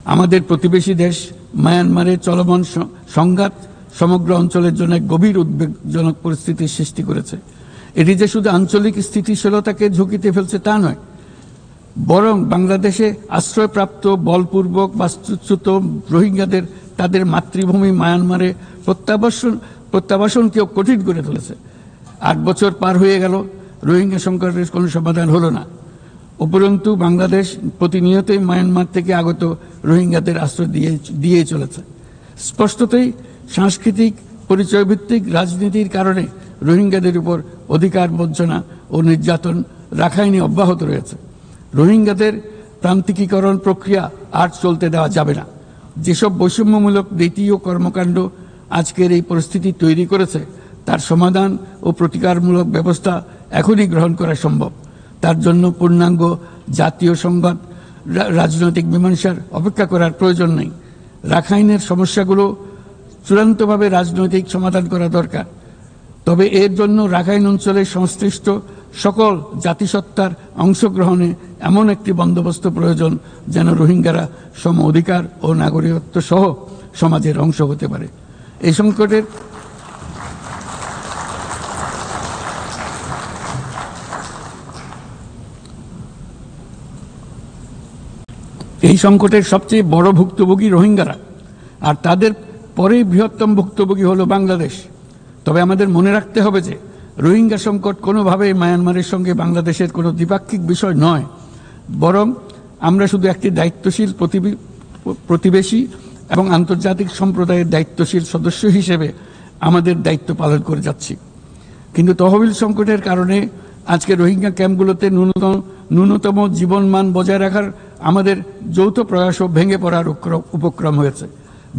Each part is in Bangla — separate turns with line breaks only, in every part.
আমাদের প্রতিবেশী দেশ মায়ানমারে চলমান সংঘাত সমগ্র অঞ্চলের জন্য গভীর উদ্বেগজনক পরিস্থিতির সৃষ্টি করেছে। এটি যে শুধু আঞ্চলিক স্থিতিশীলতাকে ঝুঁকিতে ফেলছে তা নয়, বরং বাংলাদেশে আশ্রয়প্রাপ্ত বলপূর্বক বাস্তুচ্যুত রোহিঙ্গাদের তাদের মাতৃভূমি মায়ানমারে প্রত্যাবাসনকেও কঠিন করে তুলেছে। 8 বছর পার হয়ে গেল, রোহিঙ্গা সংকটের কোনো সমাধান হলো না। উপরন্তু বাংলাদেশ প্রতিনিয়তই মায়ানমার থেকে আগত রোহিঙ্গাদের আশ্রয় দিয়ে চলেছে। স্পষ্টতই সাংস্কৃতিক পরিচয়ভিত্তিক রাজনীতির কারণে রোহিঙ্গাদের উপর অধিকার বঞ্চনা ও নির্যাতন রাখাইনে অব্যাহত রয়েছে। রোহিঙ্গাদের প্রান্তিকীকরণ প্রক্রিয়া আর চলতে দেওয়া যাবে না। যেসব বৈষম্যমূলক নীতি ও কর্মকাণ্ড আজকের এই পরিস্থিতি তৈরি করেছে, তার সমাধান ও প্রতিকারমূলক ব্যবস্থা এখনই গ্রহণ করা সম্ভব। তার জন্য পূর্ণাঙ্গ জাতীয় সংঘাত রাজনৈতিক মীমাংসার অপেক্ষা করার প্রয়োজন নেই। রাখাইনের সমস্যাগুলো চূড়ান্তভাবে রাজনৈতিক সমাধান করা দরকার। তবে এর জন্য রাখাইন অঞ্চলের সংশ্লিষ্ট সকল জাতিসত্তার অংশগ্রহণে এমন একটি বন্দোবস্ত প্রয়োজন যেন রোহিঙ্গারা সম অধিকার ও নাগরিকত্ব সহ সমাজের অংশ হতে পারে। এই সংকটের সবচেয়ে বড় ভুক্তভোগী রোহিঙ্গারা, আর তাদের পরে বৃহত্তম ভুক্তভোগী হলো বাংলাদেশ। তবে আমাদের মনে রাখতে হবে যে রোহিঙ্গা সংকট কোনোভাবেই মায়ানমারের সঙ্গে বাংলাদেশের কোনো দ্বিপাক্ষিক বিষয় নয়, বরং আমরা শুধু একটি দায়িত্বশীল প্রতিবেশী এবং আন্তর্জাতিক সম্প্রদায়ের দায়িত্বশীল সদস্য হিসেবে আমাদের দায়িত্ব পালন করে যাচ্ছি। কিন্তু তহবিল সংকটের কারণে আজকে রোহিঙ্গা ক্যাম্পগুলোতে ন্যূনতম জীবনমান বজায় রাখার আমাদের যৌথ প্রয়াসও ভেঙে পড়ার উপক্রম হয়েছে।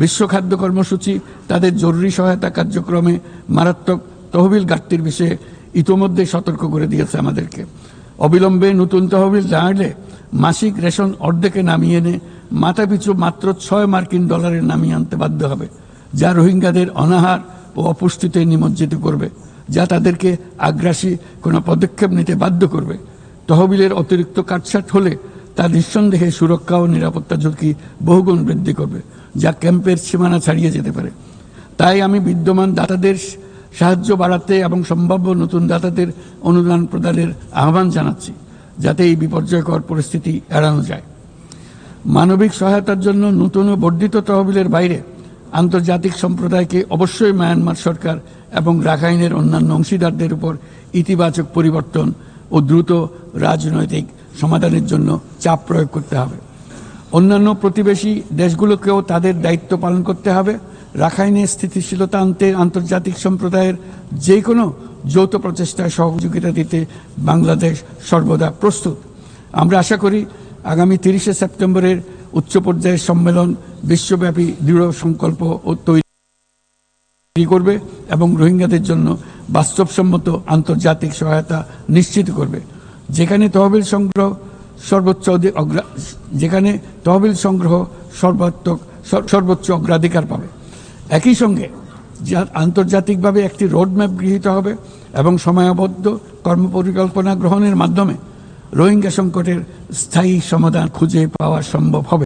বিশ্ব খাদ্য কর্মসূচি তাদের জরুরি সহায়তা কার্যক্রমে মারাত্মক তহবিল ঘাটতির বিষয়ে ইতোমধ্যে সতর্ক করে দিয়েছে আমাদেরকে। অবিলম্বে নতুন তহবিল না এলে মাসিক রেশন অর্ধেকে নামিয়ে এনে মাথাপিছু মাত্র $6 নামিয়ে আনতে বাধ্য হবে, যা রোহিঙ্গাদের অনাহার ও অপুষ্টিতে নিমজ্জিত করবে, যা তাদেরকে আগ্রাসী কোনো পদক্ষেপ নিতে বাধ্য করবে। তহবিলের অতিরিক্ত কাটছাট হলে তা নিঃসন্দেহে সুরক্ষা ও নিরাপত্তা ঝুঁকি বহুগুণ বৃদ্ধি করবে, যা ক্যাম্পের সীমানা ছাড়িয়ে যেতে পারে। তাই আমি বিদ্যমান দাতাদের সাহায্য বাড়াতে এবং সম্ভাব্য নতুন দাতাদের অনুদান প্রদানের আহ্বান জানাচ্ছি, যাতে এই বিপর্যয়কর পরিস্থিতি এড়ানো যায়। মানবিক সহায়তার জন্য নতুন ও বর্ধিত তহবিলের বাইরে আন্তর্জাতিক সম্প্রদায়কে অবশ্যই মায়ানমার সরকার এবং রাখাইনের অন্যান্য অংশীদারদের উপর ইতিবাচক পরিবর্তন ও দ্রুত রাজনৈতিক সমাধানের জন্য চাপ প্রয়োগ করতে হবে। অন্যান্য প্রতিবেশী দেশগুলোকেও তাদের দায়িত্ব পালন করতে হবে। রাখাইনে স্থিতিশীলতা আনতে আন্তর্জাতিক সম্প্রদায়ের যে কোনো যৌথ প্রচেষ্টায় সহযোগিতা দিতে বাংলাদেশ সর্বদা প্রস্তুত। আমরা আশা করি আগামী 30 সেপ্টেম্বরের উচ্চ পর্যায়ের সম্মেলন বিশ্বব্যাপী দৃঢ় সংকল্প ও তৈরি করবে এবং রোহিঙ্গাদের জন্য বাস্তবসম্মত আন্তর্জাতিক সহায়তা নিশ্চিত করবে, যেখানে তহবিল সংগ্রহ সর্বোচ্চ অগ্রাধিকার পাবে। একই সঙ্গে আন্তর্জাতিকভাবে একটি রোডম্যাপ গৃহীত হবে এবং সময়াবদ্ধ কর্মপরিকল্পনা গ্রহণের মাধ্যমে রোহিঙ্গা সংকটের স্থায়ী সমাধান খুঁজে পাওয়া সম্ভব হবে।